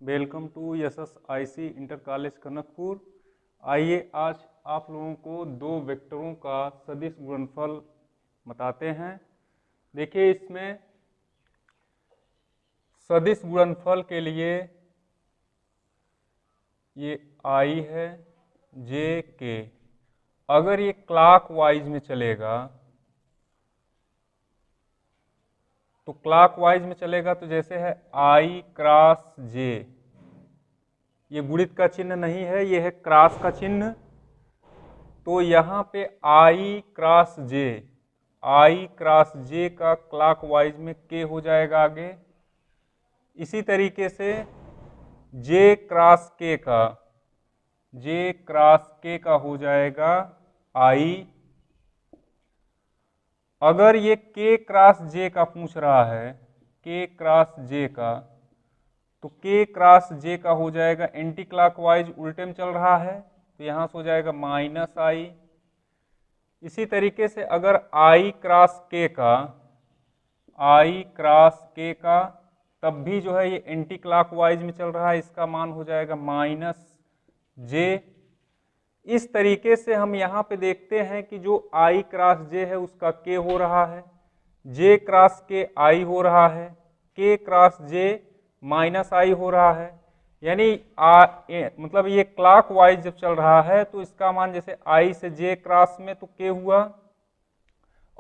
Welcome to SSIC inter college Kanakpur. आइए आज आप लोगों को दो वेक्टरों का सदिश गुणनफल बताते हैं। देखिए इसमें सदिश गुणनफल के लिए ये I है J K, अगर ये क्लॉकवाइज में चलेगा तो क्लॉकवाइज में चलेगा तो जैसे है I क्रॉस J, ये गुणित का चिन्ह नहीं है, ये है क्रॉस का चिन्ह। तो यहाँ पे I क्रॉस J का क्लॉकवाइज में K हो जाएगा आगे। इसी तरीके से J क्रॉस K का हो जाएगा I। अगर ये K क्रॉस J का पूछ रहा है, K क्रॉस J का, तो K क्रॉस J का हो जाएगा एंटी क्लॉकवाइज, उल्टे में चल रहा है तो यहाँ से हो जाएगा माइनस I। इसी तरीके से अगर I क्रॉस K का तब भी जो है ये एंटी क्लॉकवाइज में चल रहा है, इसका मान हो जाएगा माइनस J। इस तरीके से हम यहाँ पे देखते हैं कि जो I क्रॉस J है उसका K हो रहा है, J क्रॉस K I हो रहा है, K cross J minus I हो रहा है। यानी मतलब ये क्लॉकवाइज जब चल रहा है तो इसका मान जैसे I से J क्रॉस में तो K हुआ।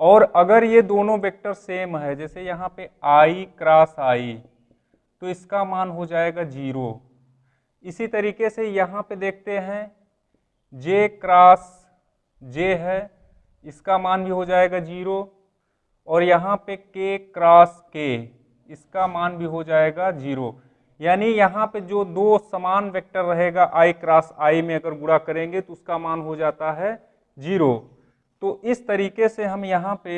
और अगर ये दोनों वेक्टर सेम है, जैसे यहाँ पे I क्रॉस I, तो इसका मान हो जाएगा 0। इसी तरीके से यहाँ पे देखते हैं J क्रॉस J है, इसका मान भी हो जाएगा 0। और यहाँ पे K क्रॉस K, इसका मान भी हो जाएगा 0। यानी यहाँ पे जो दो समान वेक्टर रहेगा I क्रॉस I में अगर गुणा करेंगे तो उसका मान हो जाता है 0। तो इस तरीके से हम यहाँ पे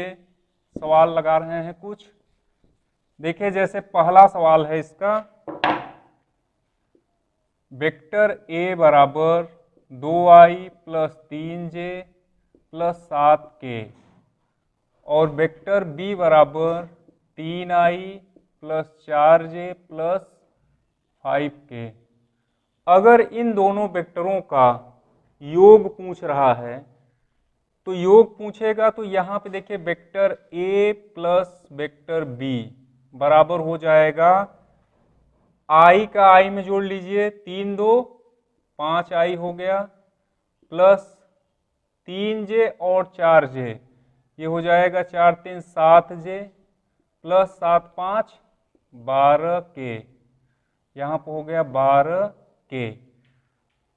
सवाल लगा रहे हैं कुछ। देखिए जैसे पहला सवाल है इसका, वेक्टर A बराबर 2I plus 3J plus 7K और वेक्टर B बराबर 3I plus 4J plus 5K। अगर इन दोनों वेक्टरों का योग पूछ रहा है तो योग पूछेगा तो यहाँ पे देखिए vector A plus vector B बराबर हो जाएगा, I का I में जोड़ लीजिए, 3 2 5I हो गया, प्लस 3J और 4J, ये हो जाएगा 4 3 7J प्लस 7 5 12K, यहाँ पर हो गया 12K।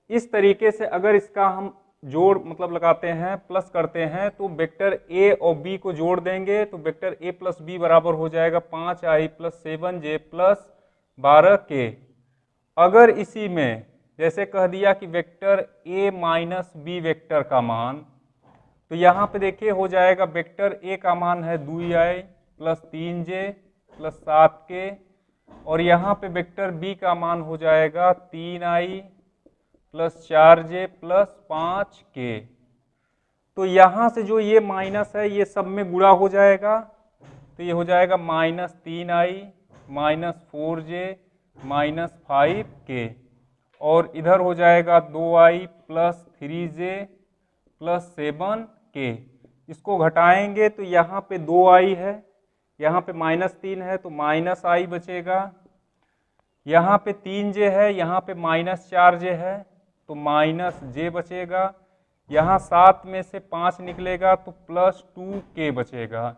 इस तरीके से अगर इसका हम जोड़ मतलब लगाते हैं, प्लस करते हैं, तो वेक्टर A और B को जोड़ देंगे तो वेक्टर A प्लस B बराबर हो जाएगा 5I plus 7J plus 12K। अगर इसी में जैसे कह दिया कि vector A minus B vector का मान, तो यहाँ पे देखिए हो जाएगा वेक्टर A का मान है 2I plus 3J plus 7K और यहाँ पे वेक्टर B का मान हो जाएगा 3I plus 4J plus 5K। तो यहाँ से जो ये माइनस है ये सब में गुणा हो जाएगा, तो ये हो जाएगा minus 3I minus 4J minus 5K और इधर हो जाएगा 2I plus 3J plus 7K। इसको घटाएंगे तो यहाँ पे 2I है, यहाँ पे माइनस 3 है तो माइनस I बचेगा, यहाँ पे 3J है, यहाँ पे माइनस 4J है तो माइनस J बचेगा, यहाँ 7 में से 5 निकलेगा तो प्लस 2K बचेगा।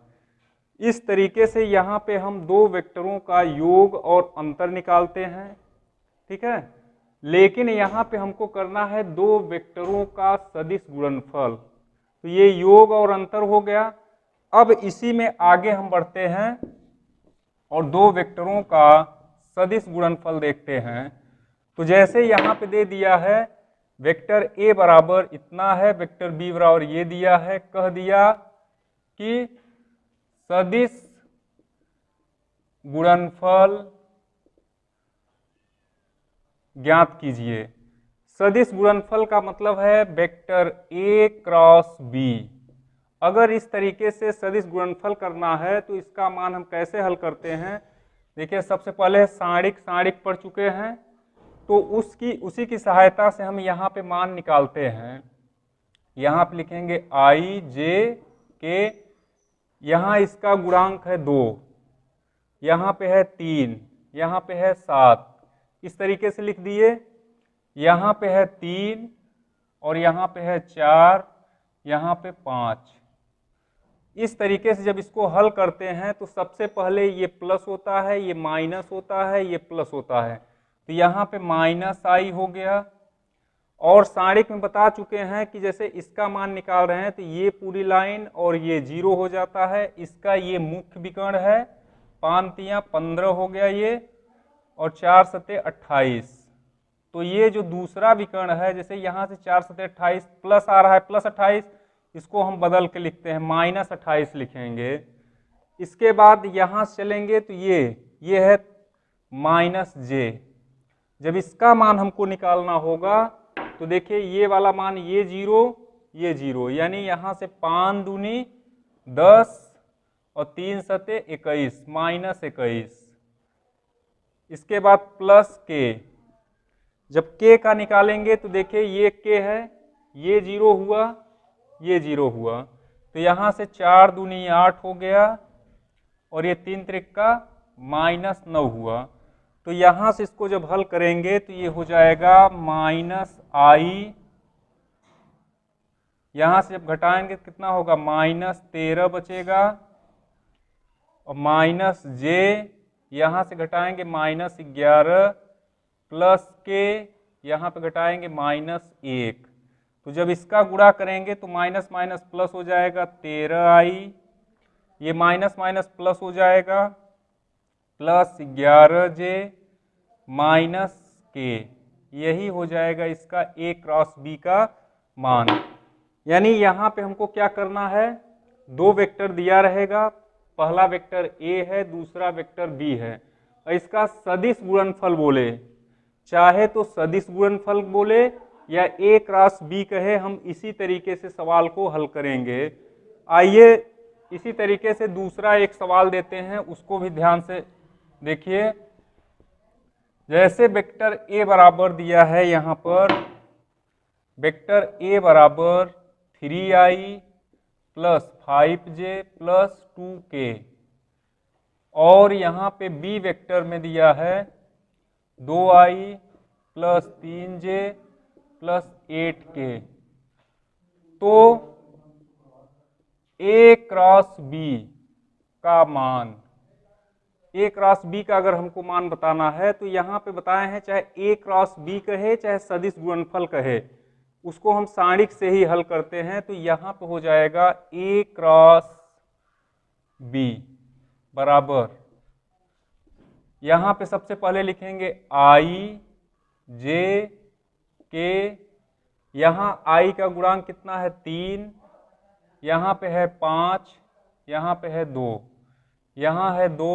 इस तरीके से यहाँ पे हम दो वेक्टरों का योग और अंतर निकालते हैं, ठीक है। लेकिन यहाँ पे हमको करना है दो वेक्टरों का सदिश गुणनफल, तो ये योग और अंतर हो गया। अब इसी में आगे हम बढ़ते हैं और दो वेक्टरों का सदिश गुणनफल देखते हैं। तो जैसे यहाँ पे दे दिया है वेक्टर A बराबर इतना है, वेक्टर B बराबर ये दिया है, कह दिया कि सदिश गुणनफल ज्ञात कीजिए। सदिश गुणनफल का मतलब है वेक्टर A क्रॉस B। अगर इस तरीके से सदिश गुणनफल करना है तो इसका मान हम कैसे हल करते हैं। देखिए सबसे पहले सारणिक पढ़ चुके हैं, तो उसी की सहायता से हम यहाँ पे मान निकालते हैं। यहाँ पे लिखेंगे आई जे के, यहाँ इसका गुणांक है 2, यहाँ पे है 3, यहाँ पे है 7, इस तरीके से लिख दिए। यहाँ पे है 3 और यहाँ पे है 4, यहाँ पे 5। इस तरीके से जब इसको हल करते हैं तो सबसे पहले ये प्लस होता है, ये माइनस होता है, ये प्लस होता है, तो यहाँ पे माइनस आई हो गया। और सारिक में बता चुके हैं कि जैसे इसका मान निकाल रहे हैं तो ये पूरी लाइन और ये 0 हो जाता है। इसका ये मुख्य विकर्ण है, 5 तियां 15 हो गया ये, और 4 सते 28। तो ये जो दूसरा विकर्ण है, जैसे यहाँ से 4 सते 28 प्लस आ रहा है, प्लस 28, इसको हम बदल के लिखते हैं, माइनस 28 लिखेंगे। इसके बाद यहाँ से चलेंगे तो ये है माइनस जे। जब इसका मान हमको निकालना होगा तो देखिए ये वाला मान, ये 0, यानी यहाँ से 5 दूनी 10 और 3 सते 21, माइनस 21। इसके बाद प्लस के, जब के का निकालेंगे तो देखिए ये के है, ये 0 हुआ, ये 0 हुआ, तो यहाँ से 4 दूनी 8 हो गया, और ये 3 त्रिका माइनस 9 हुआ। तो यहाँ से इसको जब हल करेंगे तो ये हो जाएगा माइनस आई, यहाँ से जब घटाएंगे तो कितना होगा, माइनस 13 बचेगा, और माइनस जे, यहाँ से घटाएंगे माइनस 11, प्लस के, यहाँ पे घटाएंगे माइनस 1। तो जब इसका गुणा करेंगे तो माइनस माइनस प्लस हो जाएगा, 13 आई, ये माइनस माइनस प्लस हो जाएगा, प्लस 11 जे माइनस के, यही हो जाएगा इसका ए क्रॉस बी का मान। यानी यहाँ पे हमको क्या करना है, 2 वेक्टर दिया रहेगा, पहला वेक्टर ए है, दूसरा वेक्टर बी है, और इसका सदिश गुणनफल बोले, चाहे तो सदिश गुणनफल बोले या ए क्रॉस बी कहे, हम इसी तरीके से सवाल को हल करेंगे। आइए इसी तरीके से दूसरा एक सवाल देते हैं, उसको भी ध्यान से देखिए। जैसे वेक्टर ए बराबर दिया है, यहाँ पर वेक्टर ए बराबर 3i plus 5j plus 2k, और यहाँ पे बी वेक्टर में दिया है 2i plus 3j plus 8k। तो ए क्रॉस बी का मान, ए क्रॉस बी का अगर हमको मान बताना है तो यहाँ पे बताए हैं, चाहे ए क्रॉस बी कहे चाहे सदिश गुणनफल कहे, उसको हम सारणिक से ही हल करते हैं। तो यहाँ पे हो जाएगा ए क्रॉस बी बराबर, यहाँ पे सबसे पहले लिखेंगे आई जे के, यहाँ आई का गुणांक कितना है 3, यहाँ पे है 5, यहाँ पे है 2, यहाँ है 2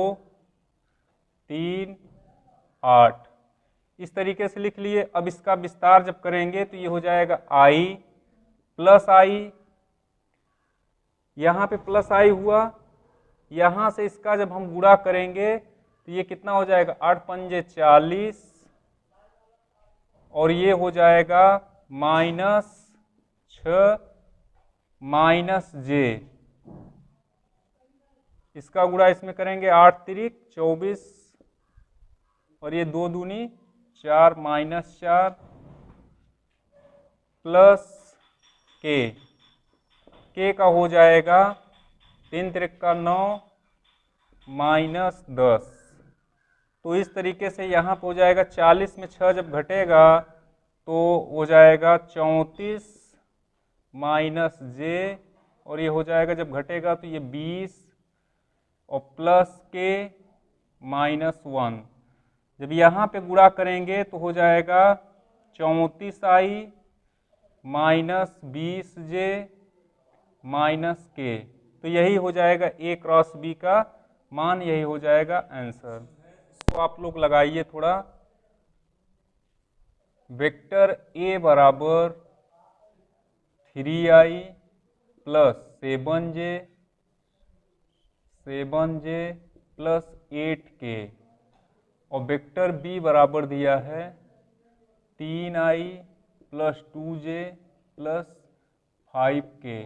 3 8, इस तरीके से लिख लिए। अब इसका विस्तार जब करेंगे तो ये हो जाएगा आई प्लस आई, यहाँ पे प्लस आई हुआ, यहाँ से इसका जब हम गुणा करेंगे तो ये कितना हो जाएगा, 8 पंजे 40, और ये हो जाएगा माइनस 6 माइनस जे, इसका गुणा इसमें करेंगे 8 तिरिक 24, और ये 2 दूनी 4 माइनस 4 प्लस के का हो जाएगा 3 त्रिका 9 माइनस 10। तो इस तरीके से यहाँ पे हो जाएगा 40 में 6 जब घटेगा तो हो जाएगा 34 माइनस जे, और ये हो जाएगा जब घटेगा तो ये 20, और प्लस के माइनस 1। जब यहाँ पे गुणा करेंगे तो हो जाएगा 34 आई माइनस 20 जे माइनस के। तो यही हो जाएगा ए क्रॉस बी का मान, यही हो जाएगा आंसर। तो आप लोग लगाइए थोड़ा। वेक्टर ए बराबर 3i plus 7j plus 8k, और वेक्टर बी बराबर दिया है 3i plus 2j plus 5k।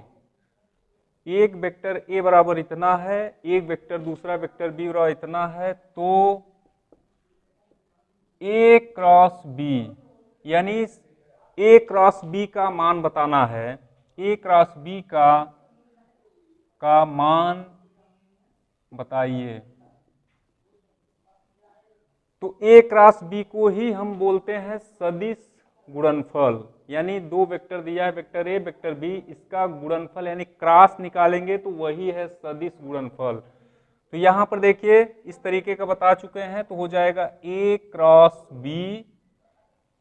एक वेक्टर ए बराबर इतना है, एक वेक्टर दूसरा वेक्टर बी बराबर इतना है, तो ए क्रॉस बी यानी ए क्रॉस बी का मान बताना है। ए क्रॉस बी का मान बताइए। तो ए क्रॉस बी को ही हम बोलते हैं सदिश गुणनफल। यानी दो वेक्टर दिया है, वेक्टर ए वेक्टर बी, इसका गुणनफल यानी क्रॉस निकालेंगे तो वही है सदिश गुणनफल। तो यहां पर देखिए इस तरीके का बता चुके हैं, तो हो जाएगा ए क्रॉस बी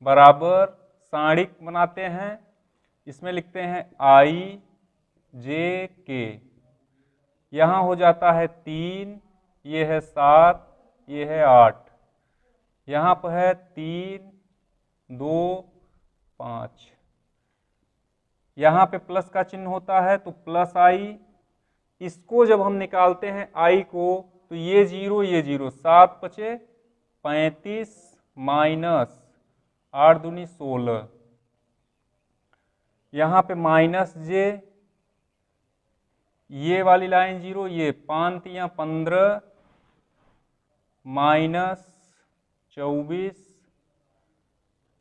बराबर, सारणिक बनाते हैं, इसमें लिखते हैं आई जे के। यहां हो जाता है 3, ये है 7, ये है 8, यहां पर है 3 2 5, यहां पे प्लस का चिन्ह होता है तो प्लस आई। इसको जब हम निकालते हैं आई को, तो ये 0, 7 5 35 माइनस 8 दूनी 16, यहां पे माइनस जे, ये वाली लाइन 0, ये 5 या 15 माइनस 24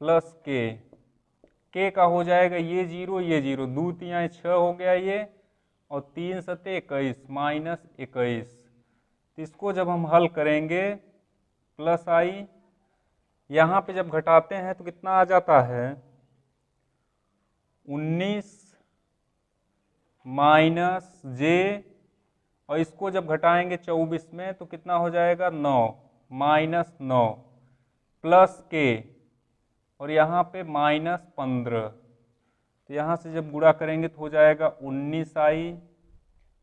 प्लस के का हो जाएगा ये 0, 2 3 6 हो गया ये, और 3 7 21 माइनस 21। तो इसको जब हम हल करेंगे प्लस आई, यहाँ पे जब घटाते हैं तो कितना आ जाता है 19 माइनस जे, और इसको जब घटाएंगे 24 में तो कितना हो जाएगा 9 माइनस 9 प्लस के, और यहाँ पे माइनस 15। तो यहाँ से जब गुणा करेंगे तो हो जाएगा 19 i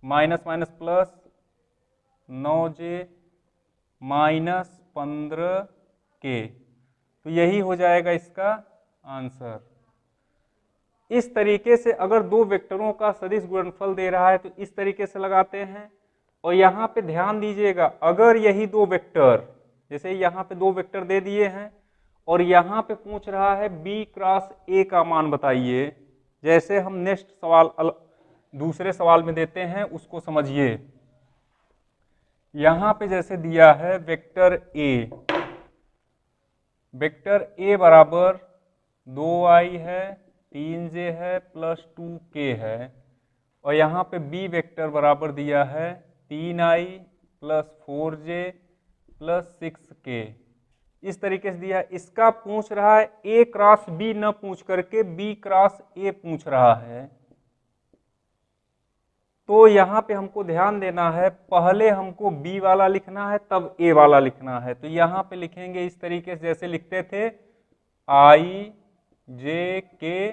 minus minus plus 9j minus 15 के। तो यही हो जाएगा इसका आंसर। इस तरीके से अगर दो वेक्टरों का सदिश गुणनफल दे रहा है तो इस तरीके से लगाते हैं। और यहाँ पे ध्यान दीजिएगा, अगर यही दो वेक्टर, जैसे यहाँ पे दो वेक्टर दे दिए हैं और यहाँ पे पूछ रहा है बी क्रॉस ए का मान बताइए, जैसे हम नेक्स्ट सवाल दूसरे सवाल में देते हैं उसको समझिए। यहाँ पे जैसे दिया है वेक्टर ए बराबर 2i है, 3j है प्लस 2k है, और यहाँ पे बी वेक्टर बराबर दिया है 3i plus 4j plus 6k। इस तरीके से दिया, इसका पूछ रहा है ए क्रॉस बी न पूछ करके बी क्रॉस ए पूछ रहा है। तो यहाँ पे हमको ध्यान देना है, पहले हमको बी वाला लिखना है तब ए वाला लिखना है। तो यहाँ पे लिखेंगे इस तरीके से जैसे लिखते थे आई जे के,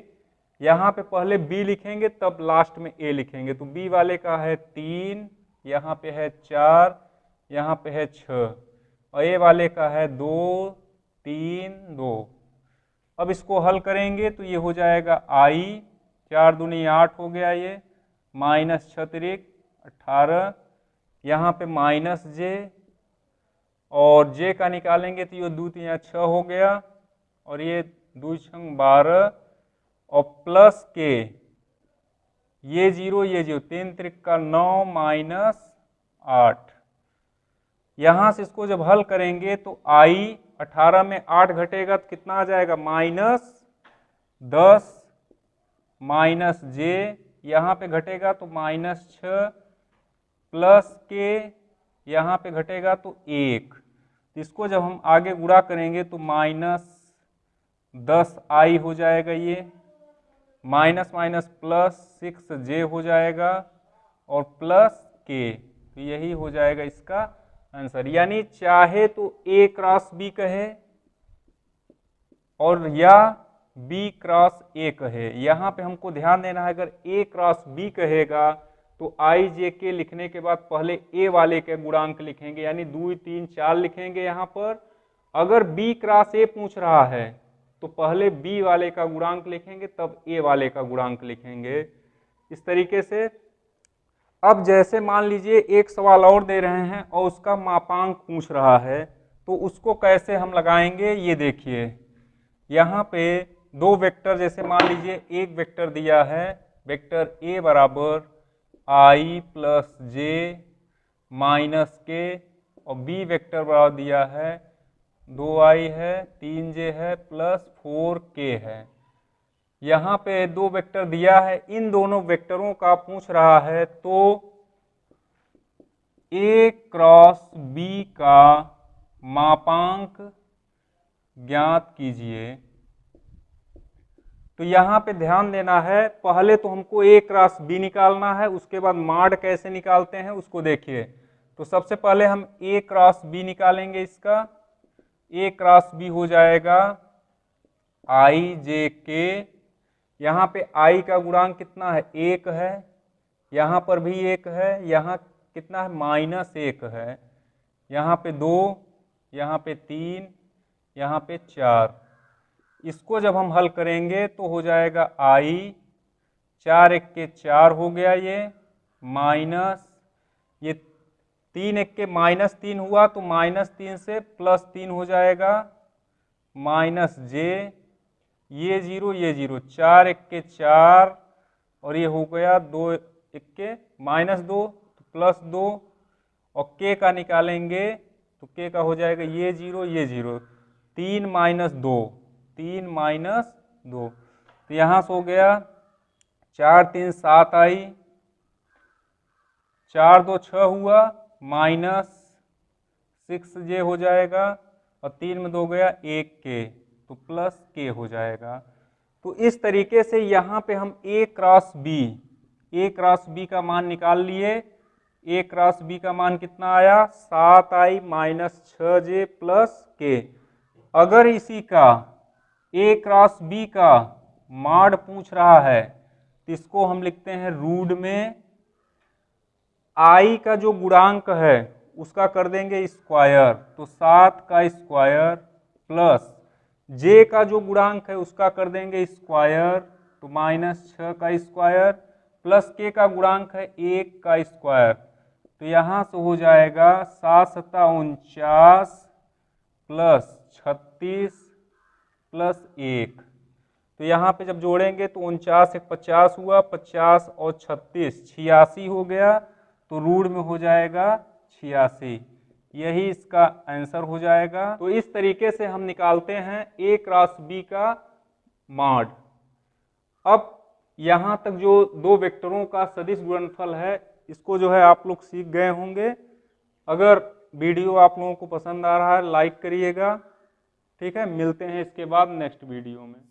यहाँ पे पहले बी लिखेंगे तब लास्ट में ए लिखेंगे। तो बी वाले का है 3, यहाँ पे है 4, यहाँ पे है 6, और ए वाले का है 2 3 2। अब इसको हल करेंगे तो ये हो जाएगा आई 4 दूनी 8 हो गया, ये माइनस 6 18, यहाँ पे माइनस जे, और जे का निकालेंगे तो ये 2 3 6 हो गया, और ये 2 6 12, और प्लस के, ये 0, 3 3 का 9 माइनस 8। यहाँ से इसको जब हल करेंगे तो आई 18 में 8 घटेगा तो कितना आ जाएगा माइनस 10 माइनस जे, यहाँ पे घटेगा तो माइनस 6 प्लस के, यहाँ पे घटेगा तो 1। तो इसको जब हम आगे गुणा करेंगे तो माइनस 10 आई हो जाएगा, ये माइनस माइनस प्लस 6j हो जाएगा, और प्लस के। तो यही हो जाएगा इसका आंसर। यानी चाहे तो ए क्रॉस बी कहे और या बी क्रॉस ए कहे। यहाँ पे हमको ध्यान देना है, अगर ए क्रॉस बी कहेगा तो आई जे के लिखने के बाद पहले ए वाले के गुणांक लिखेंगे, यानी 2 3 4 लिखेंगे यहाँ पर। अगर बी क्रॉस ए पूछ रहा है तो पहले बी वाले का गुणांक लिखेंगे तब ए वाले का गुणांक लिखेंगे, इस तरीके से। अब जैसे मान लीजिए एक सवाल और दे रहे हैं और उसका मापांक पूछ रहा है, तो उसको कैसे हम लगाएंगे ये देखिए। यहाँ पे दो वेक्टर, जैसे मान लीजिए एक वेक्टर दिया है, वेक्टर ए बराबर आई प्लस जे माइनस के, और बी वेक्टर बराबर दिया है 2i है 3j है प्लस 4k है। यहाँ पे दो वेक्टर दिया है, इन दोनों वेक्टरों का पूछ रहा है, तो a क्रॉस b का मापांक ज्ञात कीजिए। तो यहाँ पे ध्यान देना है, पहले तो हमको a क्रॉस b निकालना है, उसके बाद माड कैसे निकालते हैं उसको देखिए। तो सबसे पहले हम a क्रॉस b निकालेंगे, इसका a क्रॉस b हो जाएगा i j k। यहाँ पे i का गुणांक कितना है, 1 है, यहाँ पर भी 1 है, यहाँ कितना है -1 है, यहाँ पे 2, यहाँ पे 3, यहाँ पे 4। इसको जब हम हल करेंगे तो हो जाएगा i 4 1 के 4 हो गया, माइनस ये 3 1 के -3 हुआ, तो -3 से +3 हो जाएगा, माइनस जे, ये 0 4 1 के 4, और ये हो गया 2 1 के -2 तो +2, और k का निकालेंगे तो k का हो जाएगा ये 0 3 -2 3 -2, तो यहाँ से हो गया 4 3 7 आई, 4 2 6 हुआ, -6j हो जाएगा, और 3 में 2 गया 1k, तो +k हो जाएगा। तो इस तरीके से यहाँ पे हम a क्रॉस b का मान निकाल लिए। a क्रॉस b का मान कितना आया, 7i - 6j +k। अगर इसी का a क्रॉस b का माड पूछ रहा है तो इसको हम लिखते हैं रूट में i का जो गुणांक है उसका कर देंगे स्क्वायर, तो 7 का स्क्वायर प्लस j का जो गुणांक है उसका कर देंगे स्क्वायर, तो -6 का स्क्वायर प्लस k का गुणांक है 1 का स्क्वायर, तो यहाँ से हो जाएगा 7 7 49 प्लस 36 प्लस 1। तो यहाँ पे जब जोड़ेंगे तो 49 1 50 हुआ, 50 और 36 86 हो गया, तो रूट में हो जाएगा 86। यही इसका आंसर हो जाएगा। तो इस तरीके से हम निकालते हैं a क्रॉस b का मॉड। अब यहाँ तक जो दो वेक्टरों का सदिश गुणनफल है, इसको जो है आप लोग सीख गए होंगे। अगर वीडियो आप लोगों को पसंद आ रहा है लाइक करिएगा, ठीक है। मिलते हैं इसके बाद नेक्स्ट वीडियो में।